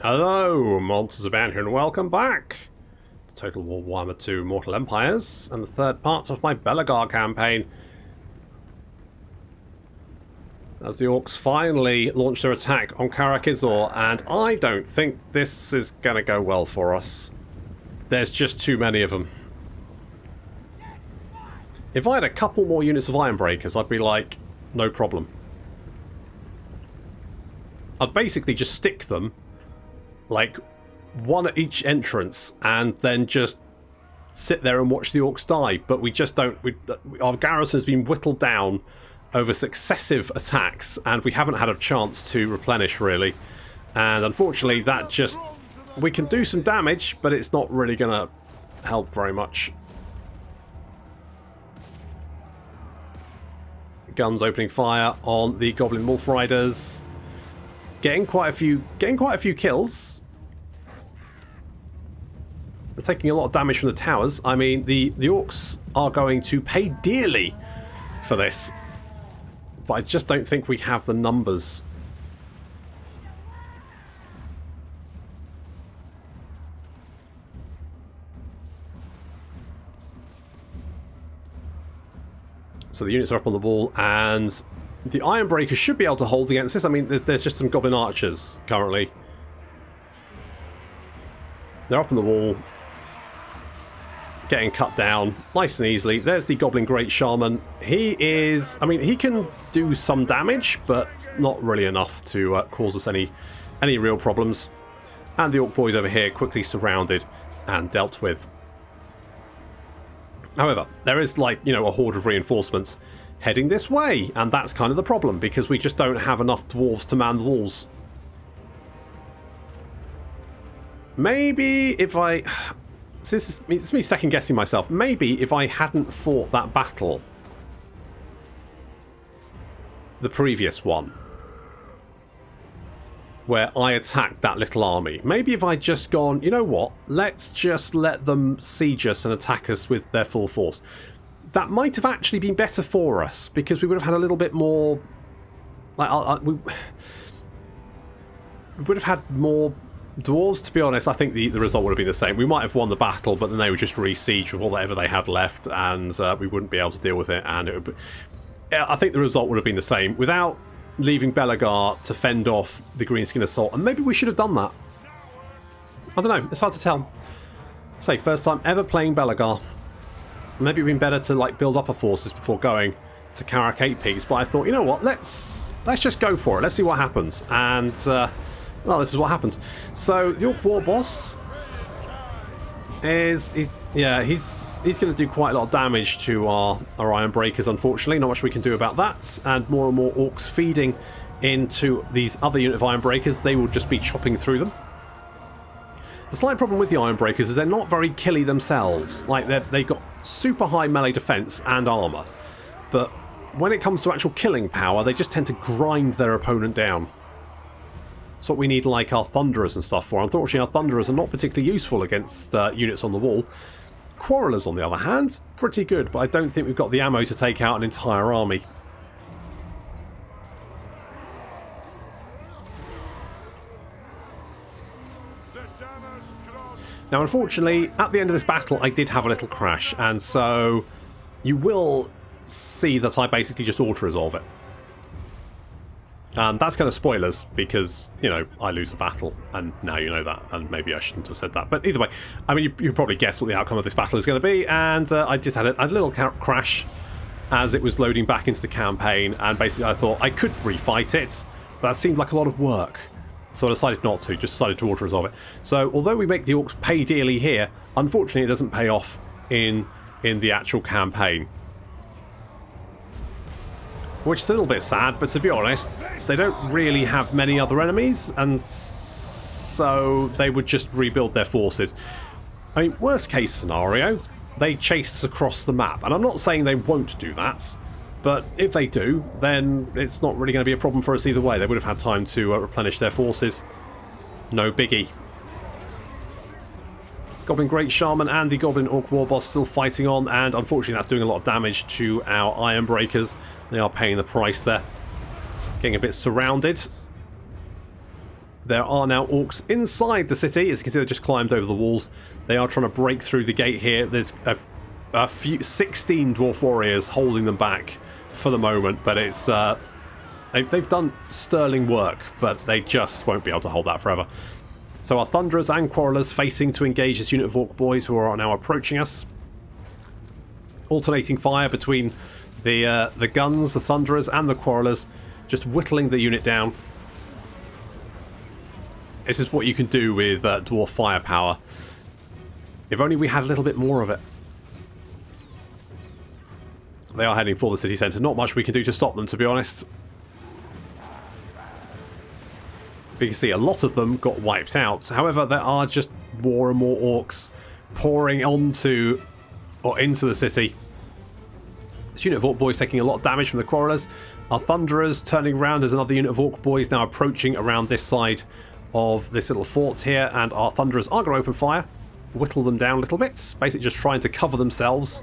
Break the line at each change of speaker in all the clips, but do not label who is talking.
Hello, MonstersAbound here, and welcome back to Total War Warhammer 2 Mortal Empires, and the third part of my Belegar campaign. As the Orcs finally launch their attack on Karak Izor, and I don't think this is going to go well for us. There's just too many of them. If I had a couple more units of Iron Breakers, I'd be like, no problem. I'd basically just stick them like one at each entrance and then just sit there and watch the Orcs die. But we just don't. Our garrison has been whittled down over successive attacks, and we haven't had a chance to replenish really. And unfortunately, that just, we can do some damage, but it's not really going to help very much. Guns opening fire on the Goblin Wolf Riders. Getting quite a few kills. They're taking a lot of damage from the towers. I mean, the Orcs are going to pay dearly for this. But I just don't think we have the numbers. So the units are up on the wall, and the Iron Breakers should be able to hold against this. I mean, there's just some Goblin Archers currently. They're up on the wall, getting cut down nice and easily. There's the Goblin Great Shaman. He is, I mean, he can do some damage, but not really enough to cause us any real problems. And the Orc boys over here quickly surrounded and dealt with. However, there is, like, you know, a horde of reinforcements heading this way, and that's kind of the problem, because we just don't have enough dwarves to man the walls. Maybe if I... This is me second guessing myself. Maybe if I hadn't fought that battle, the previous one, where I attacked that little army, maybe if I'd just gone, you know what, let's just let them siege us and attack us with their full force, that might have actually been better for us, because we would have had a little bit more, like, we would have had more dwarves. To be honest, I think the result would have been the same. We might have won the battle, but then they would just re-siege with whatever they had left, and we wouldn't be able to deal with it, and it would be, I think the result would have been the same, without leaving Belegar to fend off the Greenskin Assault, and maybe we should have done that. I don't know, it's hard to tell. Say, first time ever playing Belegar. Maybe it'd been better to, like, build up our forces before going to Karak 8 Peaks, but I thought, you know what, let's just go for it. Let's see what happens. And well, this is what happens. So the Orc War Boss he's going to do quite a lot of damage to our Iron Breakers, unfortunately. Not much we can do about that. And more Orcs feeding into these other unit of Iron Breakers. They will just be chopping through them. The slight problem with the Iron Breakers is they're not very killy themselves. Like, they've got super high melee defense and armor, but when it comes to actual killing power, they just tend to grind their opponent down. That's what we need, like, our Thunderers and stuff for. Unfortunately, our Thunderers are not particularly useful against units on the wall. Quarrelers, on the other hand, pretty good, but I don't think we've got the ammo to take out an entire army. Now, unfortunately, at the end of this battle, I did have a little crash, and so you will see that I basically just auto-resolve it. And that's kind of spoilers, because, you know, I lose the battle, and now you know that, and maybe I shouldn't have said that. But either way, I mean, you probably guessed what the outcome of this battle is going to be, and I just had a little crash as it was loading back into the campaign, and basically I thought I could refight it, but that seemed like a lot of work. So I decided not to, just decided to auto-resolve it. So although we make the Orcs pay dearly here, unfortunately it doesn't pay off in the actual campaign. Which is a little bit sad, but to be honest, they don't really have many other enemies, and so they would just rebuild their forces. I mean, worst case scenario, they chase us across the map, and I'm not saying they won't do that, but if they do, then it's not really going to be a problem for us either way. They would have had time to replenish their forces. No biggie. Goblin Great Shaman and the Goblin Orc War Boss still fighting on, and unfortunately that's doing a lot of damage to our Iron Breakers. They are paying the price there. Getting a bit surrounded. There are now orcs inside the city. As you can see, they've just climbed over the walls. They are trying to break through the gate here. There's a few 16 dwarf warriors holding them back for the moment, but it's they've done sterling work, but they just won't be able to hold that forever. So our Thunderers and Quarrelers facing to engage this unit of Orc boys who are now approaching us. Alternating fire between the guns, the Thunderers and the Quarrelers, just whittling the unit down. This is what you can do with dwarf firepower. If only we had a little bit more of it. They are heading for the city centre. Not much we can do to stop them, to be honest. But you can see a lot of them got wiped out. However, there are just more and more orcs pouring onto or into the city. This unit of Orc boys taking a lot of damage from the Quarrelers. Our Thunderers turning around. There's another unit of Orc boys now approaching around this side of this little fort here, and our Thunderers are going to open fire, whittle them down a little bit, basically just trying to cover themselves.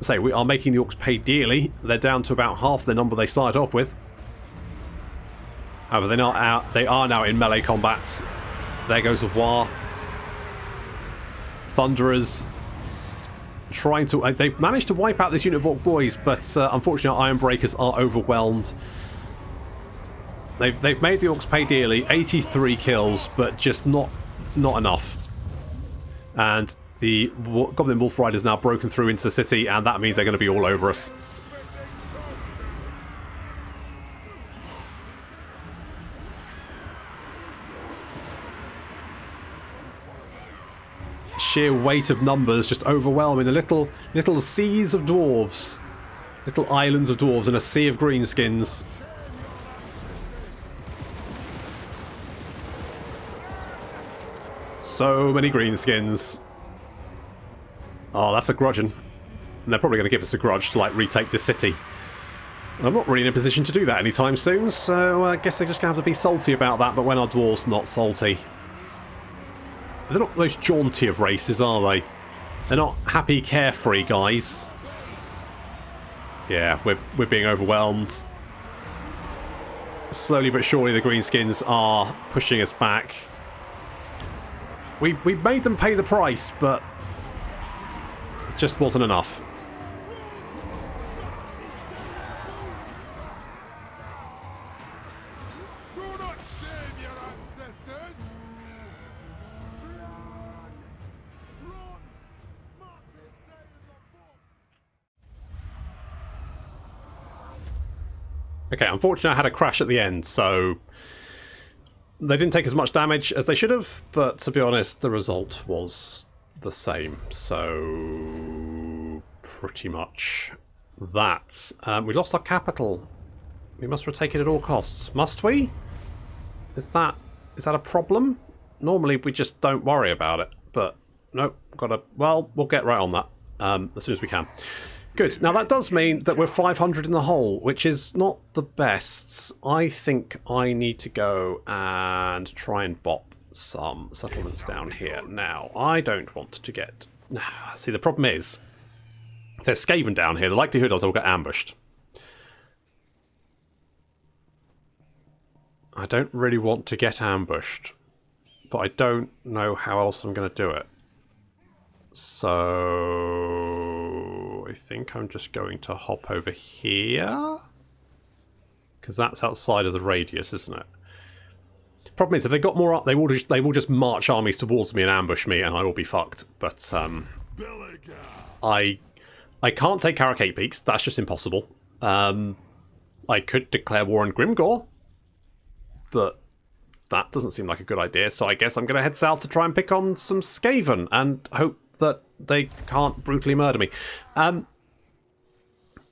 So we are making the Orcs pay dearly. They're down to about half the number they started off with. However, they are now in melee combats. There goes a War. Thunderers trying to... they've managed to wipe out this unit of Orc boys, but unfortunately our Iron Breakers are overwhelmed. They've made the Orcs pay dearly. 83 kills, but just not enough. And the Goblin Wolf Riders now broken through into the city, and that means they're going to be all over us. Sheer weight of numbers just overwhelming the little seas of dwarves, little islands of dwarves in a sea of greenskins. So many greenskins. Oh, that's a grudgeon. And they're probably going to give us a grudge to like retake this city. And I'm not really in a position to do that anytime soon, so I guess they're just going to have to be salty about that, but when are dwarves not salty? They're not those jaunty of races, are they? They're not happy, carefree guys. Yeah, we're being overwhelmed. Slowly but surely the greenskins are pushing us back. We made them pay the price, but it just wasn't enough.
Do not shame your ancestors. Mark this day in the book.
Okay, unfortunately I had a crash at the end, so they didn't take as much damage as they should have, but to be honest, the result was the same. So, pretty much that. We lost our capital. We must retake it at all costs. Must we? Is that a problem? Normally we just don't worry about it, but nope, well, we'll get right on that as soon as we can. Good. Now that does mean that we're 500 in the hole, which is not the best. I think I need to go and try and bop some settlements down here. Now, I don't want to get... See, the problem is, if there's Skaven down here, the likelihood is I'll get ambushed. I don't really want to get ambushed, but I don't know how else I'm going to do it. So I think I'm just going to hop over here, because that's outside of the radius, isn't it? Problem is, if they got more up, they will just march armies towards me and ambush me, and I will be fucked. But I can't take Karak 8 Peaks. That's just impossible. I could declare war on Grimgor, but that doesn't seem like a good idea. So I guess I'm going to head south to try and pick on some Skaven and hope that they can't brutally murder me.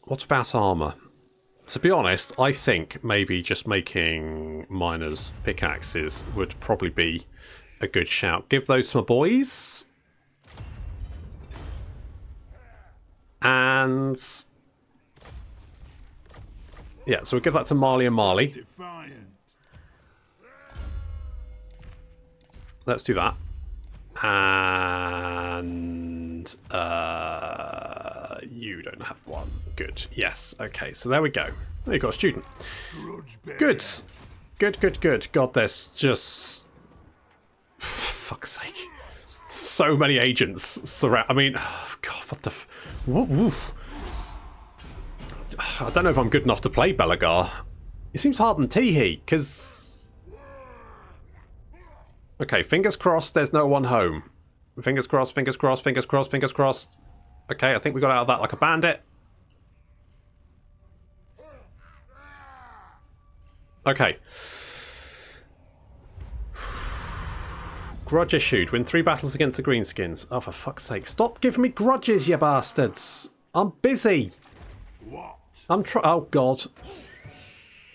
What about armour? To be honest, I think maybe just making miners' pickaxes would probably be a good shout. Give those to my boys. And yeah, so we'll give that to Marley and Marley. Let's do that. And you don't have one. Good. Yes. Okay. So there we go. There you got a student. Good. Good, good, good. God, there's just... fuck's sake. So many agents surround... I mean, oh, God, what the... Woof. I don't know if I'm good enough to play Belegar. It seems hard than Teehee, because... Okay, fingers crossed there's no one home. Fingers crossed, fingers crossed, fingers crossed, fingers crossed. Okay, I think we got out of that like a bandit. Okay. Grudge issued. Win 3 battles against the Greenskins. Oh, for fuck's sake. Stop giving me grudges, you bastards. I'm busy.
What?
I'm oh, God.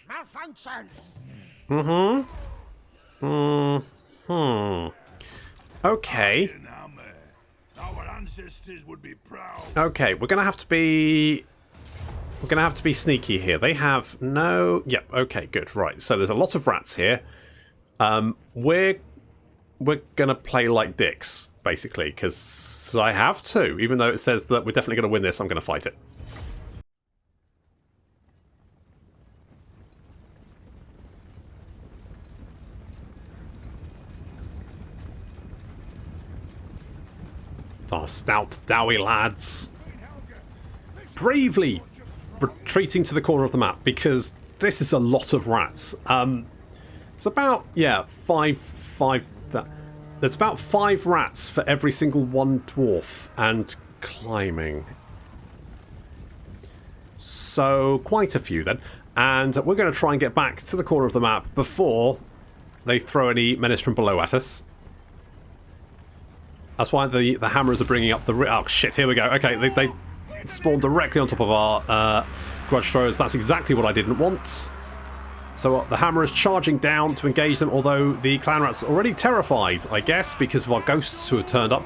Malfunction.
Okay.
Our ancestors would be proud.
Okay, we're gonna have to be... We're gonna have to be sneaky here. They have no... Yep, okay, good. Right, so there's a lot of rats here. We're gonna play like dicks, basically, because I have to. Even though it says that we're definitely gonna win this, I'm gonna fight it. Our stout, doughy lads bravely retreating to the corner of the map because this is a lot of rats. It's about, yeah, there's about 5 rats for every single one dwarf and climbing. So quite a few then. And we're going to try and get back to the corner of the map before they throw any menace from below at us. That's why the hammers are bringing up the... Oh, shit, here we go. Okay, they spawned directly on top of our grudge throwers. That's exactly what I didn't want. So the hammer is charging down to engage them, although the clan rats are already terrified, I guess, because of our ghosts who have turned up.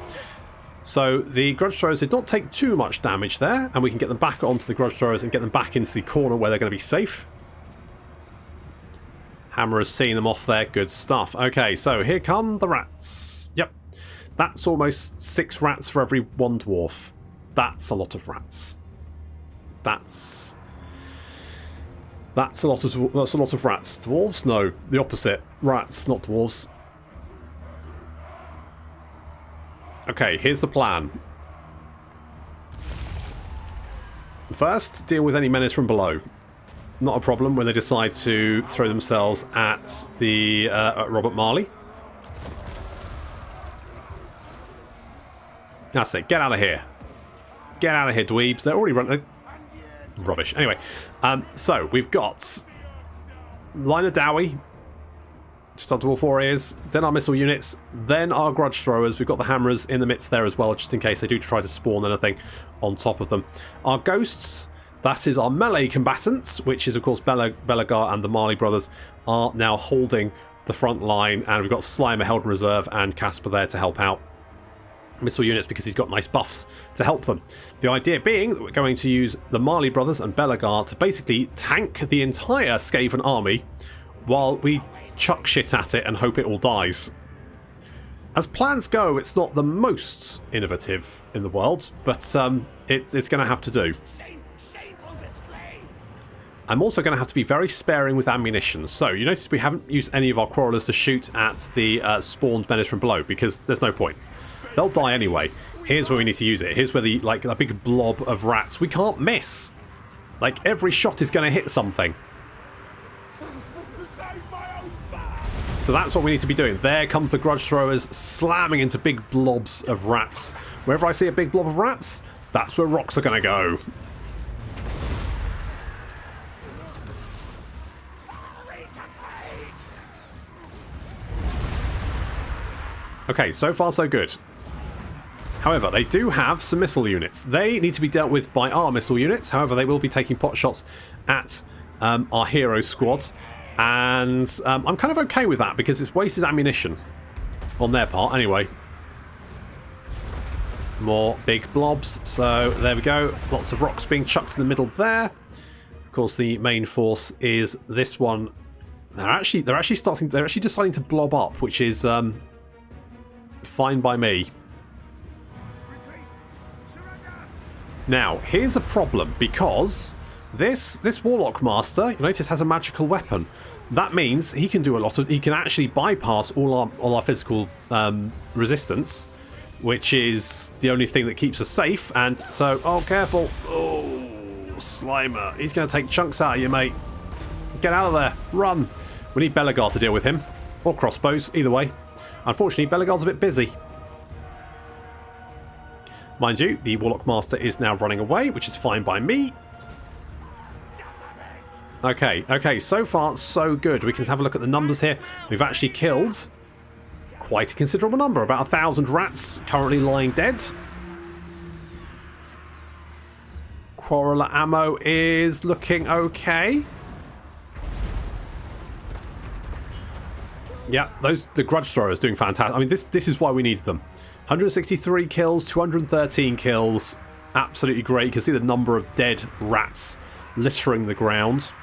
So the grudge throwers did not take too much damage there, and we can get them back onto the grudge throwers and get them back into the corner where they're going to be safe. Hammer has seen them off there. Good stuff. Okay, so here come the rats. Yep. That's almost 6 rats for every 1 dwarf. That's a lot of rats. That's a lot of rats. Dwarves? No, the opposite. Rats, not dwarves. Okay, here's the plan. First, deal with any menace from below. Not a problem when they decide to throw themselves at the Robert Marley. That's it. Get out of here. Get out of here, dweebs. They're already running... Rubbish. Anyway, so we've got line of Dowie, just up to all 4 ears, then our missile units, then our grudge throwers. We've got the hammers in the midst there as well, just in case they do try to spawn anything on top of them. Our ghosts, that is our melee combatants, which is of course Belegar and the Marley brothers, are now holding the front line, and we've got Slimer held in reserve and Casper there to help out missile units because he's got nice buffs to help them. The idea being that we're going to use the Marley brothers and Belegar to basically tank the entire Skaven army while we chuck shit at it and hope it all dies. As plans go, it's not the most innovative in the world, but it's going to have to do. I'm also going to have to be very sparing with ammunition. So you notice we haven't used any of our crawlers to shoot at the spawned menace from below because there's no point. They'll die anyway. Here's where we need to use it. Here's where the a big blob of rats. We can't miss. Like every shot is going to hit something. So that's what we need to be doing. There comes the grudge throwers slamming into big blobs of rats. Wherever I see a big blob of rats, that's where rocks are going to go. Okay, so far so good. However, they do have some missile units. They need to be dealt with by our missile units. However, they will be taking pot shots at our hero squad. And I'm kind of okay with that because it's wasted ammunition on their part. Anyway. More big blobs. So there we go. Lots of rocks being chucked in the middle there. Of course, the main force is this one. They're actually deciding to blob up, which is fine by me. Now, here's a problem, because This Warlock Master, you notice, has a magical weapon. That means he can do a lot of... He can actually bypass all our physical resistance, which is the only thing that keeps us safe. And so, oh, careful. Oh, Slimer. He's going to take chunks out of you, mate. Get out of there. Run. We need Belegar to deal with him. Or crossbows, either way. Unfortunately, Belegar's a bit busy. Mind you, the Warlock Master is now running away, which is fine by me. Okay, so far so good. We can have a look at the numbers here. We've actually killed quite a considerable number, about 1,000 rats currently lying dead. Quarreler ammo is looking okay. Yeah, the grudge throwers doing fantastic. I mean, this is why we needed them. 163 kills, 213 kills. Absolutely great. You can see the number of dead rats littering the ground.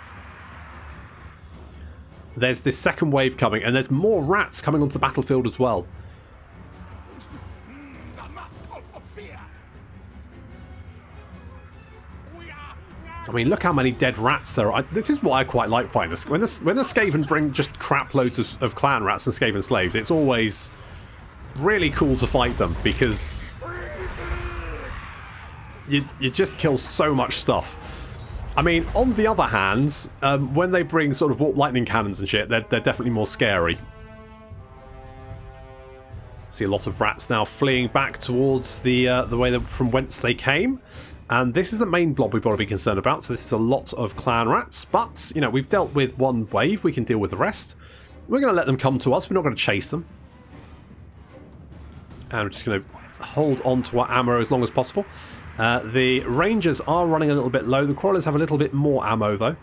There's this second wave coming, and there's more rats coming onto the battlefield as well. I mean, look how many dead rats there are. This is what I quite like finding. When the Skaven bring just crap loads of clan rats and Skaven slaves, it's always really cool to fight them, because you just kill so much stuff. I mean, on the other hand, when they bring sort of warp lightning cannons and shit, they're definitely more scary. See a lot of rats now fleeing back towards the way from whence they came. And this is the main blob we've got to be concerned about. So this is a lot of clan rats. But, you know, we've dealt with one wave. We can deal with the rest. We're going to let them come to us. We're not going to chase them. And we're just going to hold on to our ammo as long as possible. The Rangers are running a little bit low. The Crawlers have a little bit more ammo, though.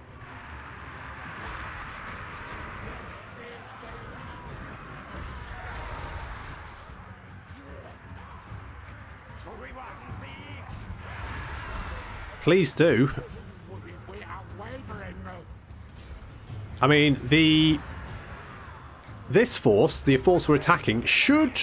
Please do. I mean, this force, the force we're attacking, should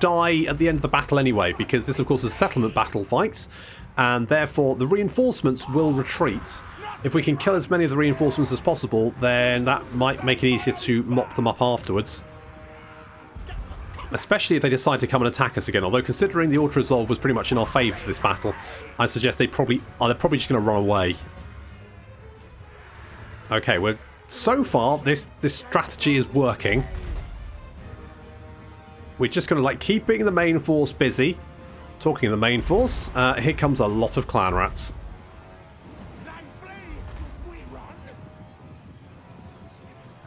die at the end of the battle anyway, because this, of course, is settlement battle fights, and therefore the reinforcements will retreat. If we can kill as many of the reinforcements as possible, then that might make it easier to mop them up afterwards. Especially if they decide to come and attack us again. Although, considering the auto-resolve was pretty much in our favour for this battle, I suggest they're probably just going to run away. Okay, so far this strategy is working. We're just going to like keeping the main force busy. Talking of the main force, here comes a lot of clan rats.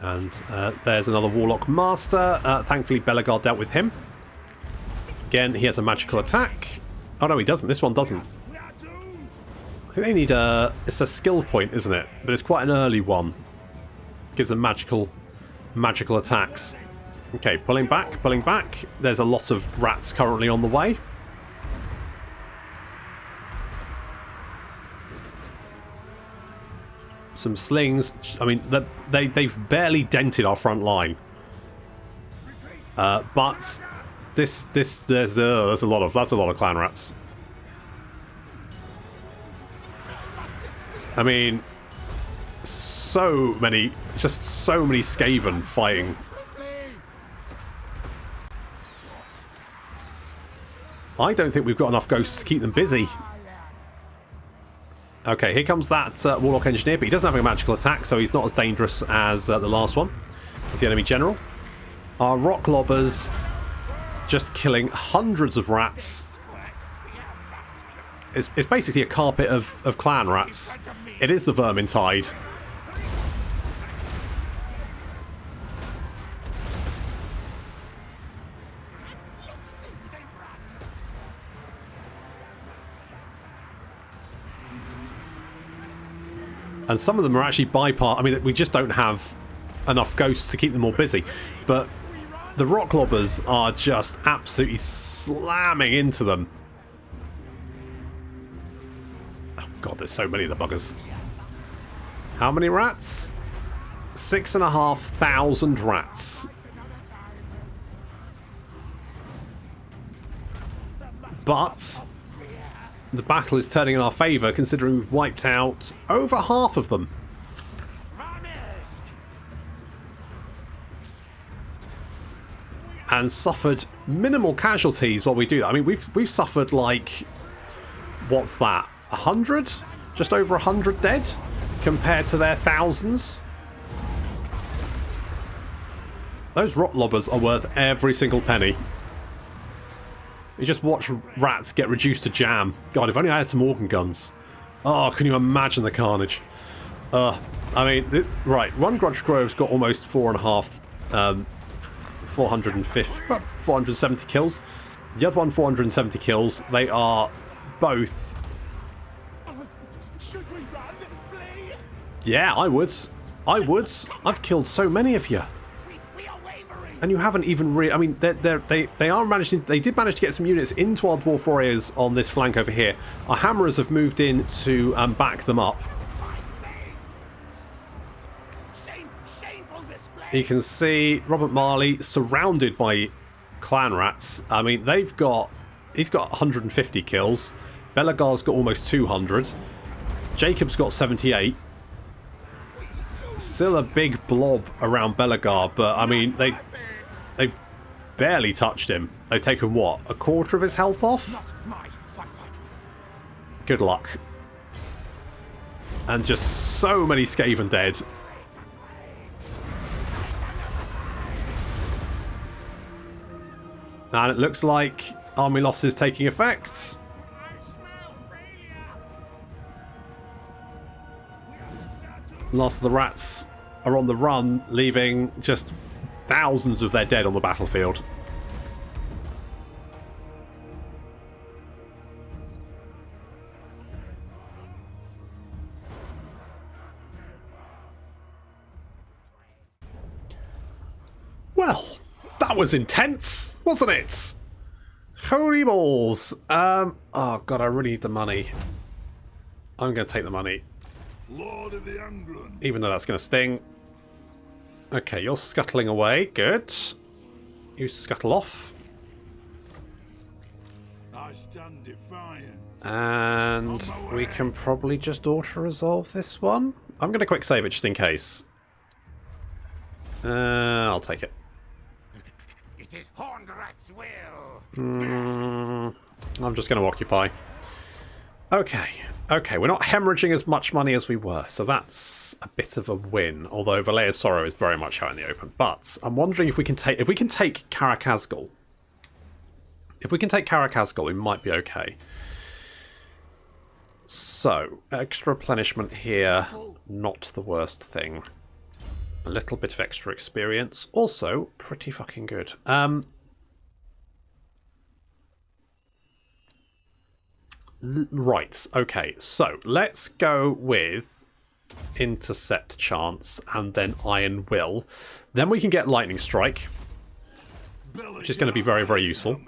And there's another Warlock Master. Thankfully, Belegar dealt with him. Again, he has a magical attack. Oh, no, he doesn't. This one doesn't. I think they need it's a skill point, isn't it? But it's quite an early one. Gives them magical attacks. Okay, pulling back, pulling back. There's a lot of rats currently on the way. Some slings. I mean, they've barely dented our front line. But there's a lot of clan rats. I mean, so many Skaven fighting. I don't think we've got enough ghosts to keep them busy. Okay, here comes that Warlock Engineer, but he doesn't have a magical attack, so he's not as dangerous as the last one. As the enemy general. Our Rock Lobbers just killing hundreds of rats. It's basically a carpet of clan rats. It is the Vermintide. And some of them are actually bypass. I mean, we just don't have enough ghosts to keep them all busy. But the Rock Lobbers are just absolutely slamming into them. Oh god, there's so many of the buggers. How many rats? 6,500 rats. But the battle is turning in our favour, considering we've wiped out over half of them. And suffered minimal casualties while we do that. I mean, we've suffered like, what's that? 100? Just over 100 dead compared to their thousands. Those rot lobbers are worth every single penny. You just watch rats get reduced to jam. God, if only I had some organ guns. Oh, can you imagine the carnage? I mean, right, one Grudge Grove's got almost 470 kills. The other one, 470 kills. They are both...
Should we run and flee?
Yeah, I would. I would. I've killed so many of you.
We are wavering.
And you haven't even really... I mean, they are managing... They did manage to get some units into our Dwarf Warriors on this flank over here. Our Hammerers have moved in to back them up. You can see Robert Marley surrounded by clan rats. I mean, he's got 150 kills. Belegar's got almost 200. Jacob's got 78. Still a big blob around Belegar, but I mean, they've barely touched him. They've taken what, a quarter of his health off? Good luck. And just so many Skaven dead. And it looks like army loss is taking effect. Last of the rats are on the run, leaving just thousands of their dead on the battlefield. Well, that was intense, wasn't it? Holy balls. Oh god, I really need the money. I'm going to take the money.
Lord of the Angrund.
Even though that's going to sting. Okay, you're scuttling away. Good. You scuttle off.
I stand defiant.
And we can probably just auto-resolve this one. I'm going to quick save it just in case. I'll take it.
It is Hornrat's will.
I'm just going to occupy. Okay. Okay, we're not hemorrhaging as much money as we were, so that's a bit of a win. Although Valea's Sorrow is very much out in the open. But I'm wondering if we can take Karak Izor. If we can take Karak Izor, we might be okay. So, extra replenishment here, not the worst thing. A little bit of extra experience, also pretty fucking good. Right, okay, so let's go with Intercept Chance and then Iron Will. Then we can get Lightning Strike, which is going to be very, very useful.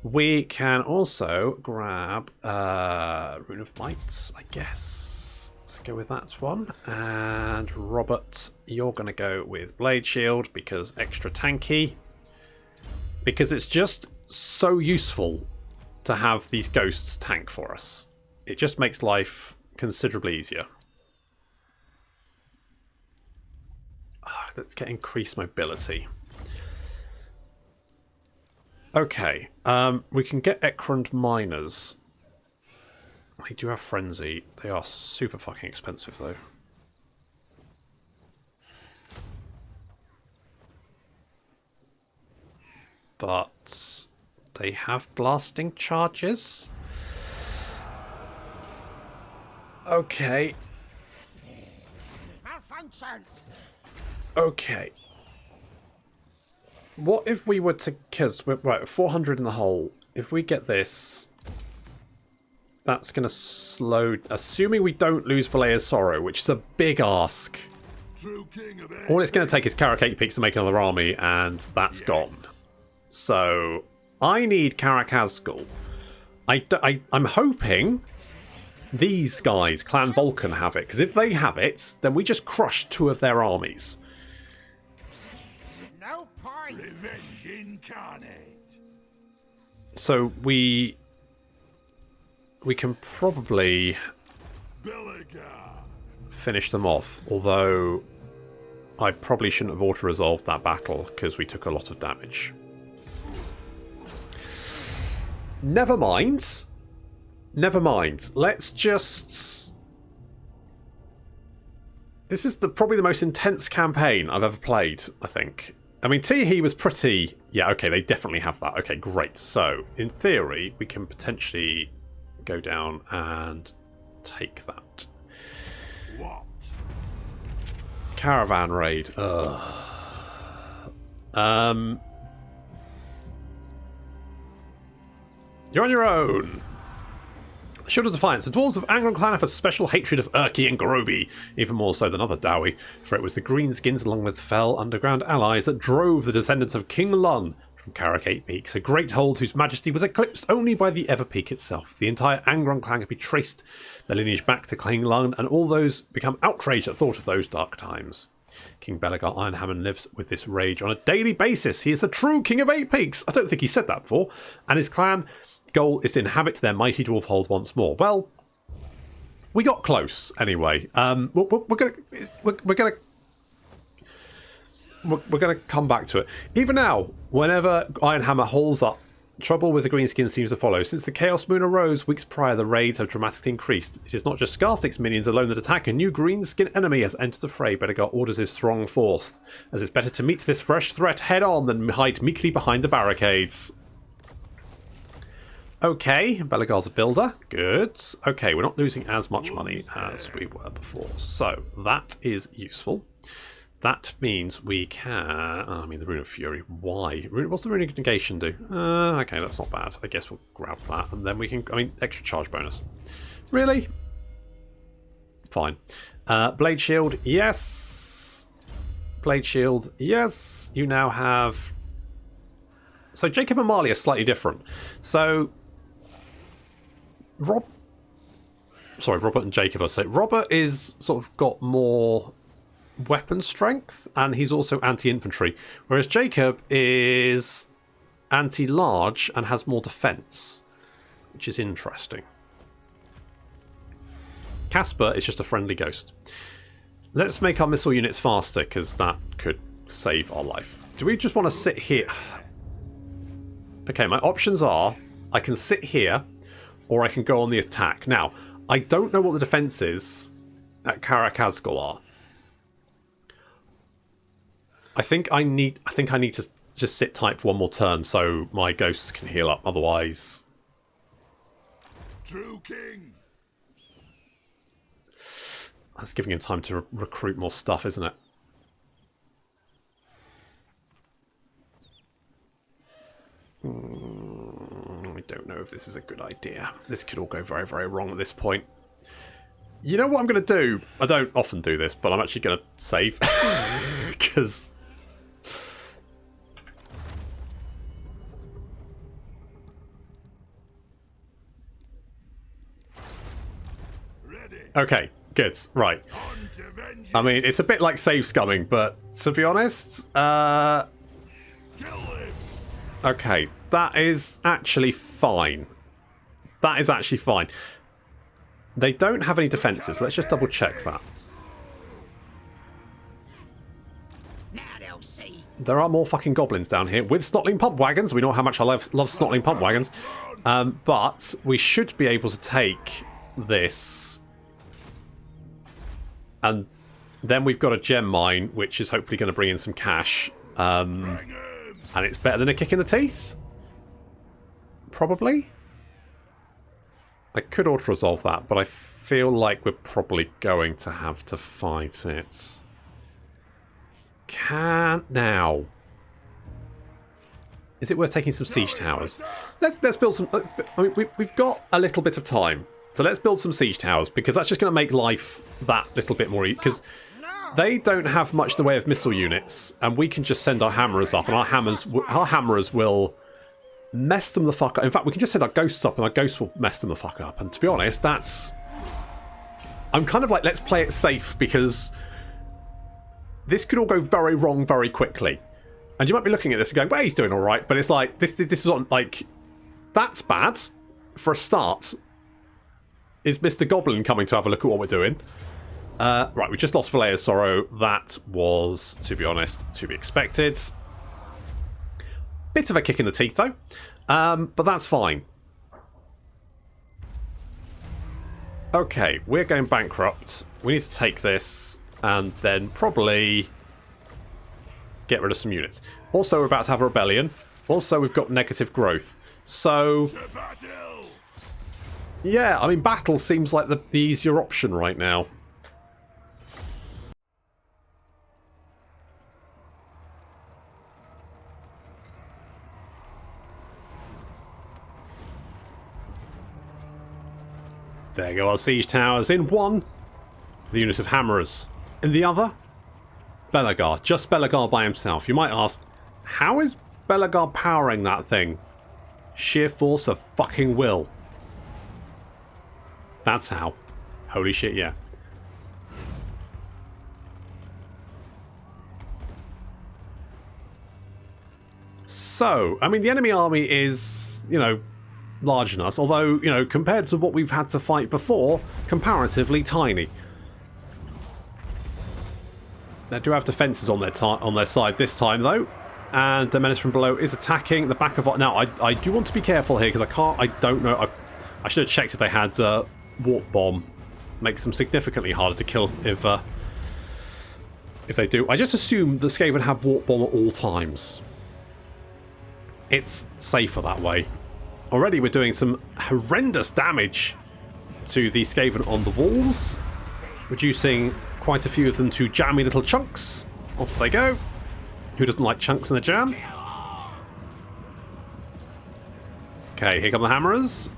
We can also grab Rune of Might, I guess. Let's go with that one. And Robert, you're going to go with Blade Shield because extra tanky. Because it's just so useful to have these ghosts tank for us. It just makes life considerably easier. Let's get increased mobility. Okay, we can get Angrund miners. I do have Frenzy. They are super fucking expensive though. But they have blasting charges. Okay.
Malfunction.
Okay. What if we were to... Because we're... Right, 400 in the hole. If we get this... That's going to slow... Assuming we don't lose Valea's Sorrow, which is a big ask. All it's going to take is Karak 8 Peaks to make another army, and that's gone. So... I need Karak Izor. I'm hoping these guys, Clan Vulcan, have it. Because if they have it, then we just crush 2 of their armies.
No point. Revenge incarnate.
So we we can probably
Belegar.
finish them off, although I probably shouldn't have auto-resolved that battle because we took a lot of damage. Never mind. Never mind. Let's just... This is probably the most intense campaign I've ever played, I think. I mean, Teehee was pretty... Yeah, okay, they definitely have that. Okay, great. So, in theory, we can potentially go down and take that.
What?
Caravan raid. Ugh. You're on your own. Shield of Defiance. The dwarves of Angrund clan have a special hatred of Urki and Groby, even more so than other Dowie, for it was the Greenskins along with fell underground allies that drove the descendants of King Lun from Karak Eight Peaks, a great hold whose majesty was eclipsed only by the Everpeak itself. The entire Angrund clan could be traced their lineage back to King Lun, and all those become outraged at thought of those dark times. King Belegar Ironhammer lives with this rage on a daily basis. He is the true King of Eight Peaks. I don't think he said that before. And his clan goal is to inhabit their mighty dwarf hold once more. Well, we got close anyway. We're gonna come back to it. Even now, whenever Ironhammer holds up, trouble with the Greenskins seems to follow. Since the Chaos Moon arose weeks prior, the raids have dramatically increased. It is not just Scarstick's minions alone that attack. A new Greenskin enemy has entered the fray. Belegar orders his throng forth, as it's better to meet this fresh threat head on than hide meekly behind the barricades. Okay, Belegar's a builder. Good. Okay, we're not losing as much money as we were before. So, that is useful. That means we can... Oh, I mean, the Rune of Fury. Why? What's the Rune of Negation do? Okay, that's not bad. I guess we'll grab that. And then we can... I mean, extra charge bonus. Really? Fine. Blade Shield, yes. Blade Shield, yes. You now have... So, Jacob and Marley are slightly different. So... Robert and Jacob, I say. Robert is sort of got more weapon strength, and he's also anti-infantry, whereas Jacob is anti-large and has more defense, which is interesting. Casper is just a friendly ghost. Let's make our missile units faster, because that could save our life. Do we just want to sit here? Okay, my options are I can sit here, or I can go on the attack. Now, I don't know what the defenses at Karak Izor are. I think I need to just sit tight for one more turn so my ghosts can heal up. Otherwise,
True King.
That's giving him time to recruit more stuff, isn't it? I don't know if this is a good idea. This could all go very, very wrong at this point. You know what I'm going to do? I don't often do this, but I'm actually going to save. Because... Okay, good. Right. I mean, it's a bit like save scumming, but to be honest... Okay, that is actually fine. That is actually fine. They don't have any defences. Let's just double check that. There are more fucking goblins down here with snotling pump wagons. We know how much I love snotling pump wagons. But we should be able to take this. And then we've got a gem mine, which is hopefully going to bring in some cash. And it's better than a kick in the teeth? Probably? I could auto-resolve that, but I feel like we're probably going to have to fight it. Can't now. Is it worth taking some siege towers? Let's build some... I mean, we've got a little bit of time. So let's build some siege towers, because that's just going to make life that little bit more... Because they don't have much in the way of missile units, and we can just send our hammerers up, and our hammerers will mess them the fuck up. In fact, we can just send our ghosts up, and our ghosts will mess them the fuck up. And to be honest, that's... I'm kind of like, let's play it safe, because this could all go very wrong very quickly. And you might be looking at this and going, well, he's doing all right. But it's like, this is on, like, that's bad for a start. is Mr. Goblin coming to have a look at what we're doing. Right, we just lost Belegar Sorrow. That was, to be honest, to be expected. Bit of a kick in the teeth, though. But that's fine. Okay, we're going bankrupt. We need to take this and then probably get rid of some units. Also, we're about to have a rebellion. Also, we've got negative growth. So, yeah, I mean, battle seems like the easier option right now. There go our siege towers. In one, the unit of hammerers. In the other, Belegar. Just Belegar by himself. You might ask, how is Belegar powering that thing? Sheer force of fucking will. That's how. Holy shit, yeah. So, I mean, the enemy army is, you know, large enough, although, you know, compared to what we've had to fight before, comparatively tiny. They do have defences on their side this time, though, and the menace from below is attacking the back of... Now, I do want to be careful here, because I don't know... I should have checked if they had warp bomb. Makes them significantly harder to kill if they do. I just assume the Skaven have warp bomb at all times. It's safer that way. Already we're doing some horrendous damage to the Skaven on the walls, reducing quite a few of them to jammy little chunks. Off they go. Who doesn't like chunks in the jam? Okay, here come the hammerers.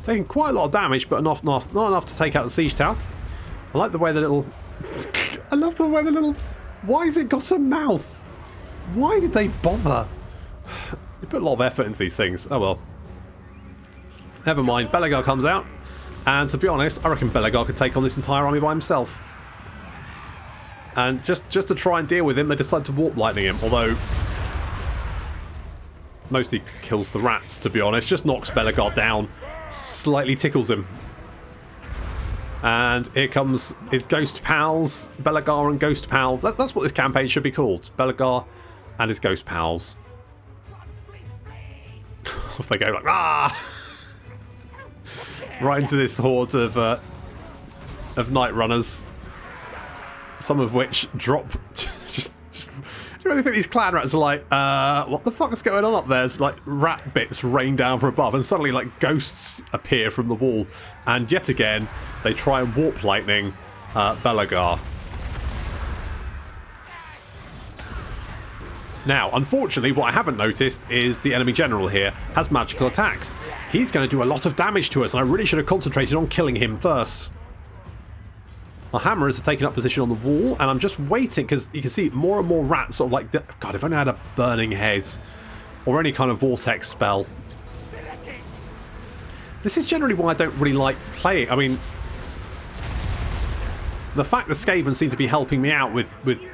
Taking quite a lot of damage, but not enough to take out the siege tower. I like the way the little... I love the way the little... Why has it got a mouth? Why did they bother? They put a lot of effort into these things. Oh well. Never mind, Belegar comes out, and to be honest, I reckon Belegar could take on this entire army by himself. And just to try and deal with him, they decide to warp lightning him, although mostly kills the rats, to be honest. Just knocks Belegar down, slightly tickles him. And here comes his ghost pals, Belegar and ghost pals. That's what this campaign should be called, Belegar and his ghost pals. Off they go, like, ah! Right into this horde of night runners, some of which drop. just do you really think these clan rats are like, what the fuck is going on up there? It's like rat bits rain down from above, and suddenly like ghosts appear from the wall, and yet again they try and warp lightning Belegar. Now, unfortunately, what I haven't noticed is the enemy general here has magical attacks. He's going to do a lot of damage to us, and I really should have concentrated on killing him first. Our hammerers are taking up position on the wall, and I'm just waiting, because you can see more and more rats sort of like... God, if only I had a burning head, or any kind of vortex spell. This is generally why I don't really like playing. I mean... The fact that Skaven seem to be helping me out with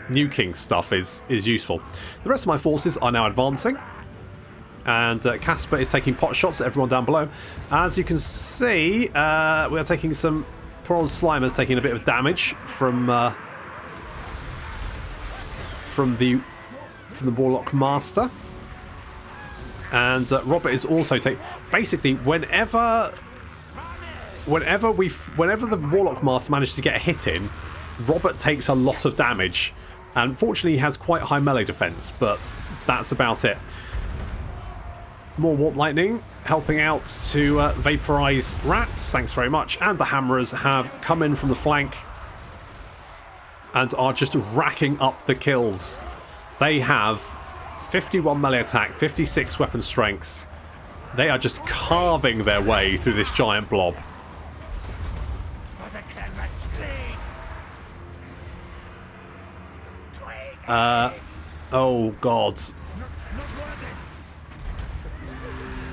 nuking stuff is useful. The rest of my forces are now advancing. And Casper is taking pot shots at everyone down below. As you can see, we are taking some... Poor old Slimer's taking a bit of damage from the Warlock Master. And Robert is also taking... Basically, whenever the Warlock Master manages to get a hit in, Robert takes a lot of damage. And fortunately, he has quite high melee defense, but that's about it. More Warp Lightning helping out to vaporize rats. Thanks very much. And the Hammerers have come in from the flank and are just racking up the kills. They have 51 melee attack, 56 weapon strength. They are just carving their way through this giant blob. Oh god.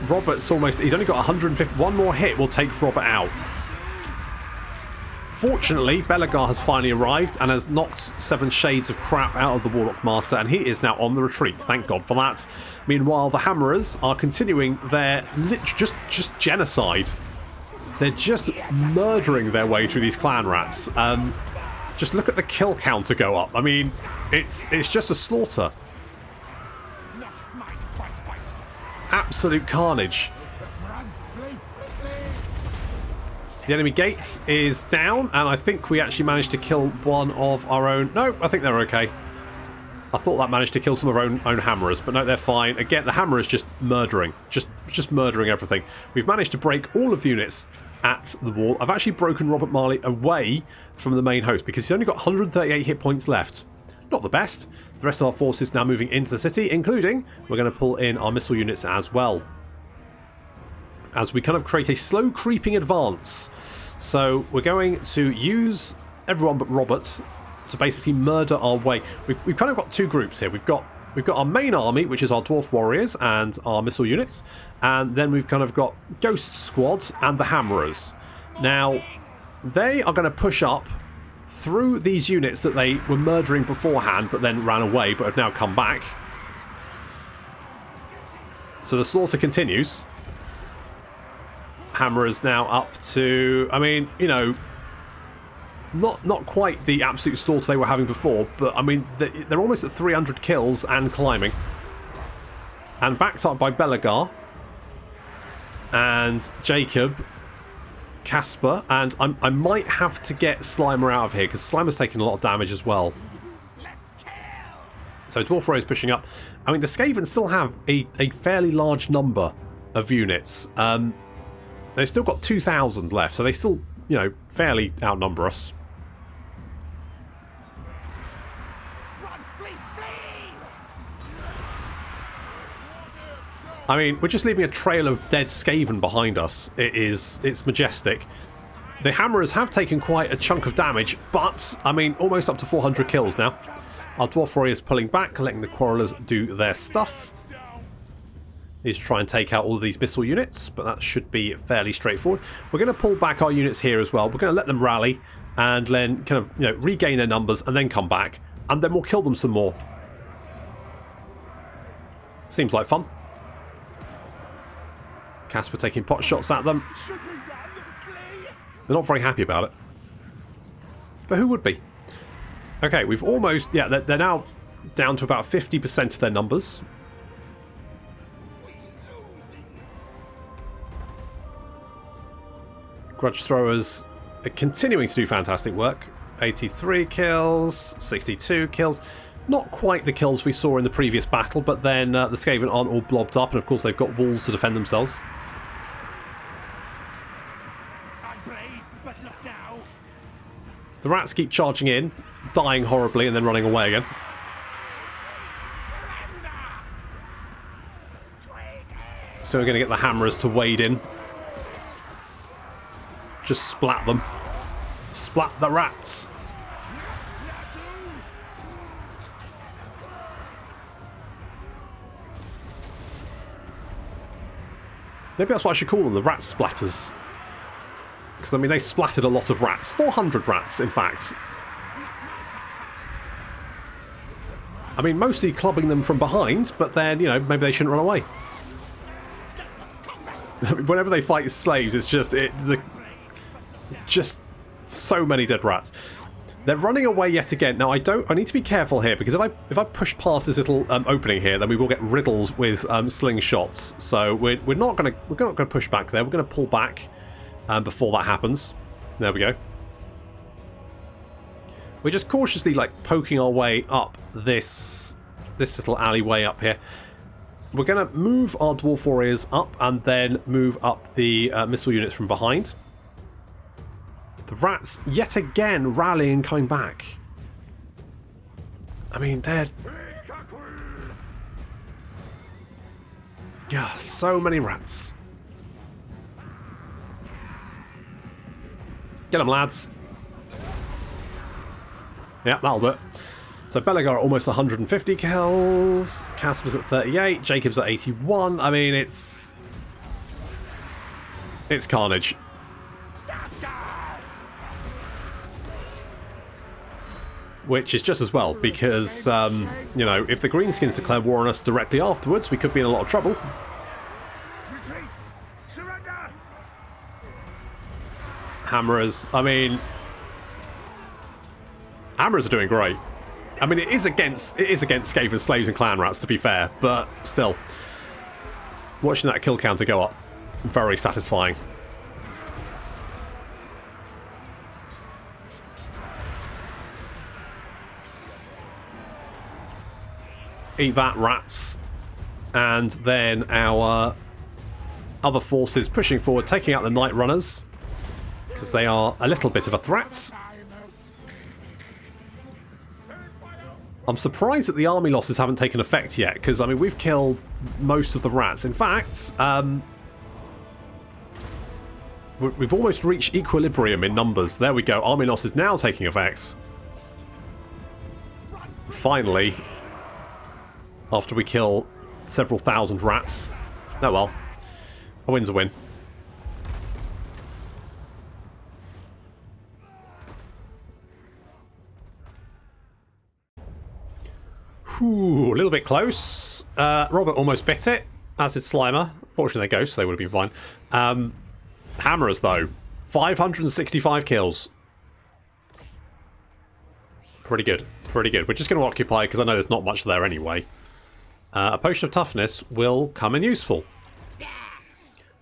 Robert's almost... He's only got 150... One more hit will take Robert out. Fortunately, Belegar has finally arrived and has knocked 7 shades of crap out of the Warlock Master, and he is now on the retreat. Thank God for that. Meanwhile, the Hammerers are continuing their just genocide They're just murdering their way through these clan rats. Just look at the kill counter go up. I mean, it's just a slaughter. Absolute carnage. The enemy gates is down, and I think we actually managed to kill one of our own. No, I think they're okay. I thought that managed to kill some of our own hammerers, but no, they're fine. Again, the hammer is just murdering. Just murdering everything. We've managed to break all of the units at the wall. I've actually broken Robert Marley away from the main host because he's only got 138 hit points left. Not the best. The rest of our forces now moving into the city, including we're going to pull in our missile units as well, as we kind of create a slow creeping advance. So we're going to use everyone but Robert to basically murder our way. We've kind of got two groups here. We've got our main army, which is our dwarf warriors and our missile units, and then we've kind of got ghost squads and the hammerers. Now they are going to push up through these units that they were murdering beforehand but then ran away but have now come back. So the slaughter continues. Hammerers now up to, I mean, you know, not quite the absolute slaughter they were having before, but I mean, they're almost at 300 kills and climbing. And backed up by Belegar and Jacob, Casper, and I might have to get Slimer out of here because Slimer's taking a lot of damage as well. So Dwarf Warriors pushing up. I mean, the Skaven still have a fairly large number of units. They've still got 2,000 left, so they still, you know, fairly outnumber us. I mean, we're just leaving a trail of dead Skaven behind us. It's majestic. The Hammerers have taken quite a chunk of damage, but, I mean, almost up to 400 kills now. Our Dwarf Warriors pulling back, letting the Quarrelers do their stuff. Is try and take out all of these missile units, but that should be fairly straightforward. We're going to pull back our units here as well. We're going to let them rally and then kind of, you know, regain their numbers and then come back, and then we'll kill them some more. Seems like fun. Casper taking pot shots at them. They're not very happy about it. But who would be? Okay, we've almost... Yeah, they're now down to about 50% of their numbers. Grudge Throwers are continuing to do fantastic work. 83 kills, 62 kills. Not quite the kills we saw in the previous battle, but then the Skaven aren't all blobbed up, and of course they've got walls to defend themselves. The rats keep charging in, dying horribly, and then running away again. So we're going to get the Hammerers to wade in. Just splat them. Splat the rats. Maybe that's what I should call them, the rat splatters. Because, I mean, they splattered a lot of rats. 400 rats, in fact. I mean, mostly clubbing them from behind, but then, you know, maybe they shouldn't run away. Whenever they fight slaves, it's just... just so many dead rats. They're running away yet again. Now, I need to be careful here, because if I push past this little opening here, then we will get riddled with slingshots. So we're not going to push back there. We're going to pull back before that happens. There we go. We're just cautiously like poking our way up this little alleyway up here. We're going to move our Dwarf Warriors up and then move up the missile units from behind. The rats, yet again, rallying and coming back. I mean, they're... Yeah, so many rats. Get them, lads. Yeah, that'll do it. So Belegar almost 150 kills. Casper's at 38. Jacob's at 81. I mean, it's carnage. Which is just as well, because, you know, if the Greenskins declare war on us directly afterwards, we could be in a lot of trouble. Hammerers, I mean... Hammerers are doing great. I mean, it is against Skaven slaves and clan rats, to be fair, but still. Watching that kill counter go up, very satisfying. Eat that, rats. And then our other forces pushing forward, taking out the Night Runners, because they are a little bit of a threat. I'm surprised that the army losses haven't taken effect yet, because, I mean, we've killed most of the rats. In fact, we've almost reached equilibrium in numbers. There we go. Army loss is now taking effect. Finally, after we kill several thousand rats. Oh well. A win's a win. Whew, a little bit close. Robert almost bit it, as did Slimer. Fortunately, they're ghosts, so they would have been fine. Hammerers, though. 565 kills. Pretty good. Pretty good. We're just going to occupy, because I know there's not much there anyway. A potion of toughness will come in useful.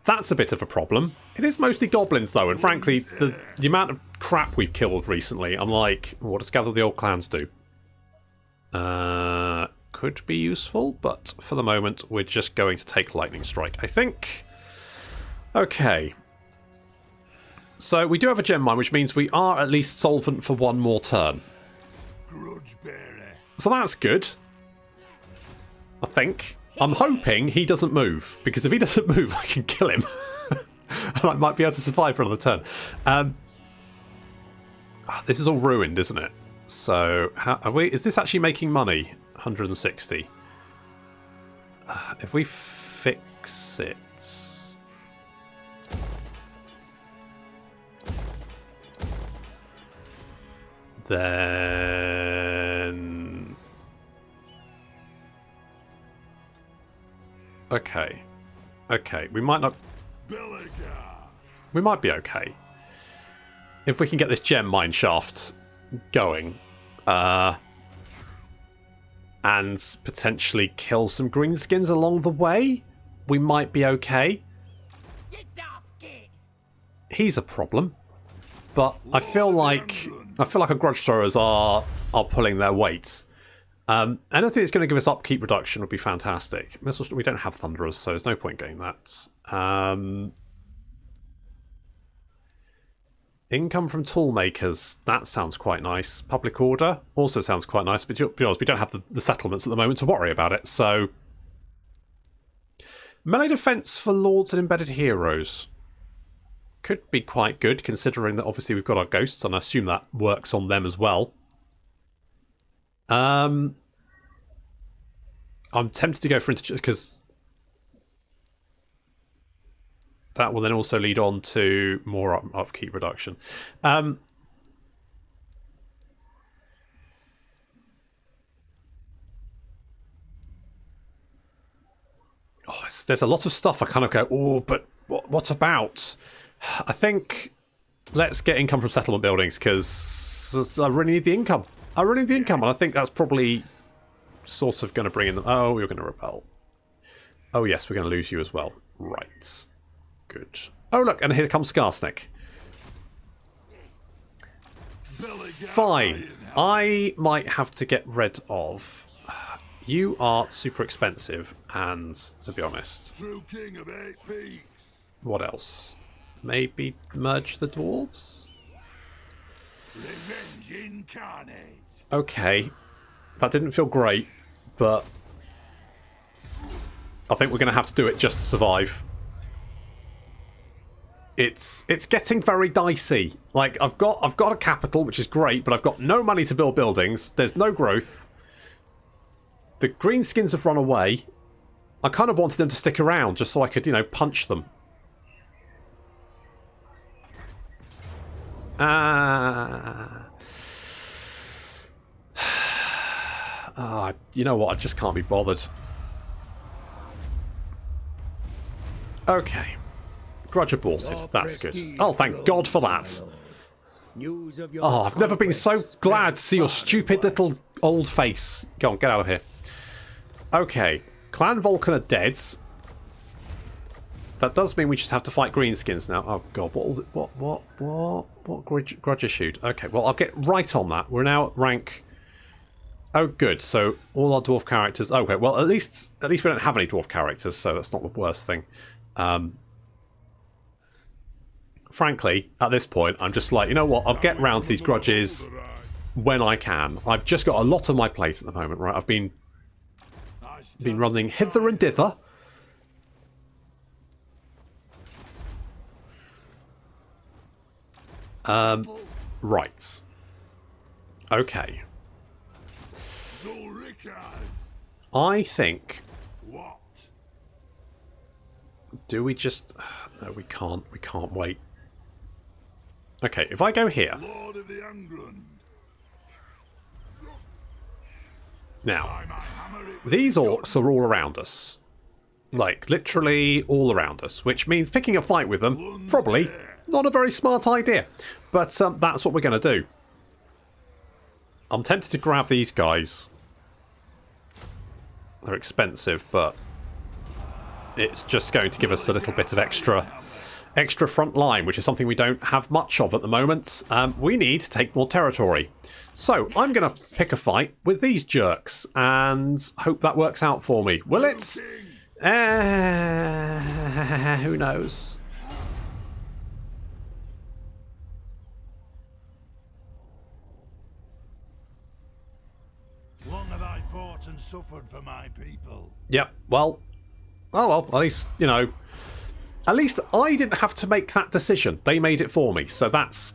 That's a bit of a problem. It is mostly goblins, though, and frankly, the amount of crap we've killed recently, I'm like, what does Gather the Old Clans do? Could be useful, but for the moment, we're just going to take Lightning Strike, I think. Okay. So we do have a gem mine, which means we are at least solvent for one more turn. So that's good. I think. I'm hoping he doesn't move, because if he doesn't move, I can kill him. And I might be able to survive for another turn. This is all ruined, isn't it? So, how are we? Is this actually making money? 160. If we fix it... then... Okay. Okay, we might not...
Belegar.
We might be okay. If we can get this gem mine shaft going. And potentially kill some greenskins along the way, we might be okay. He's a problem. But I feel like our grudge throwers are pulling their weight. Anything that's going to give us upkeep reduction would be fantastic. We don't have thunderers, so there's no point getting that. Income from tool makers. That sounds quite nice. Public order also sounds quite nice, but to be honest, we don't have the settlements at the moment to worry about it, so... Melee defense for lords and embedded heroes. Could be quite good, considering that obviously we've got our ghosts, and I assume that works on them as well. I'm tempted to go for integer, because that will then also lead on to more upkeep reduction. Oh, there's a lot of stuff I kind of go, oh, but what about? I think let's get income from settlement buildings, because I really need the income. I really need the income, and I think that's probably sort of going to bring in them. Oh, you're going to rebel. Oh, yes, we're going to lose you as well. Right. Good. Oh, look, and here comes Skarsnik. Fine. I might have to get rid of... You are super expensive, and to be honest...
True king of 8 peaks.
What else? Maybe merge the dwarves?
Revenge incarnate.
Okay. That didn't feel great, but... I think we're going to have to do it just to survive. It's getting very dicey. Like, I've got a capital, which is great, but I've got no money to build buildings. There's no growth. The greenskins have run away. I kind of wanted them to stick around just so I could, you know, punch them. You know what? I just can't be bothered. Okay. Grudge aborted. That's good. Oh, thank God for that. Oh, I've never been so glad to see your stupid little old face. Go on, get out of here. Okay, Clan Vulcan are dead. That does mean we just have to fight greenskins now. Oh God, what grudge issued? Okay, well I'll get right on that. We're now at rank. Oh, good. So all our dwarf characters. Okay, well at least we don't have any dwarf characters, so that's not the worst thing. Frankly, at this point, I'm just like, you know what? I'll get round to these grudges when I can. I've just got a lot on my plate at the moment, right? I've been running hither and dither. Right. Okay. I think.
What?
Do we just? No, we can't. We can't wait. Okay, if I go here.
Lord of the Angrund.
Now, these orcs are all around us. Like, literally all around us, which means picking a fight with them, probably not a very smart idea. But that's what we're going to do. I'm tempted to grab these guys. They're expensive, but it's just going to give us a little bit of extra front line, which is something we don't have much of at the moment. We need to take more territory. So I'm going to pick a fight with these jerks and hope that works out for me. Will it? Who knows?
Long have I fought and suffered for my people.
Yep, well, oh well, at least, you know, at least I didn't have to make that decision. They made it for me, so that's,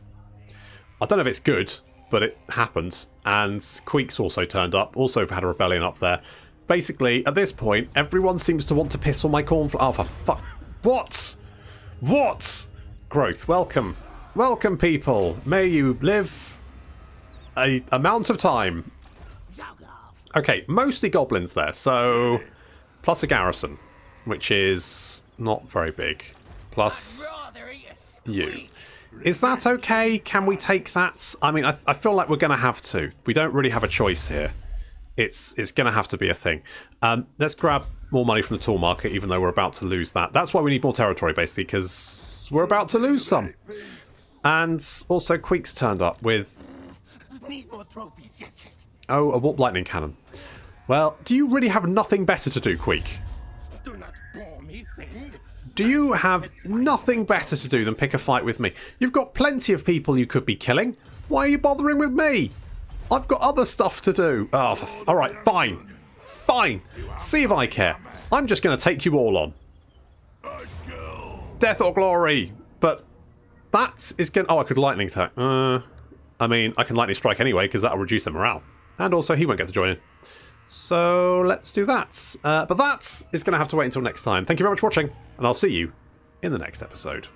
I don't know if it's good, but it happened. And Queeks also turned up, also had a rebellion up there. Basically, at this point, everyone seems to want to piss on my cornflower. Oh, for fuck. What? What? Growth, welcome. Welcome, people. May you live a amount of time. Okay, mostly goblins there, so plus a garrison, which is not very big. Plus you. Is that okay? Can we take that? I mean, I feel like we're going to have to. We don't really have a choice here. It's going to have to be a thing. Let's grab more money from the tool market, even though we're about to lose that. That's why we need more territory, basically, because we're about to lose some. And also, Queeks turned up with...
Need more trophies, yes.
Oh, a warp lightning cannon. Well, do you really have nothing better to do, Queek?
Do not bore me, thing.
Do you have nothing better to do than pick a fight with me? You've got plenty of people you could be killing. Why are you bothering with me? I've got other stuff to do. Oh, alright, fine. Fine. See if I care. I'm just going to take you all on. Death or glory. But that is going to... Oh, I could lightning attack. I mean, I can lightning strike anyway, because that'll reduce their morale. And also, he won't get to join in. So, let's do that. But that is going to have to wait until next time. Thank you very much for watching, and I'll see you in the next episode.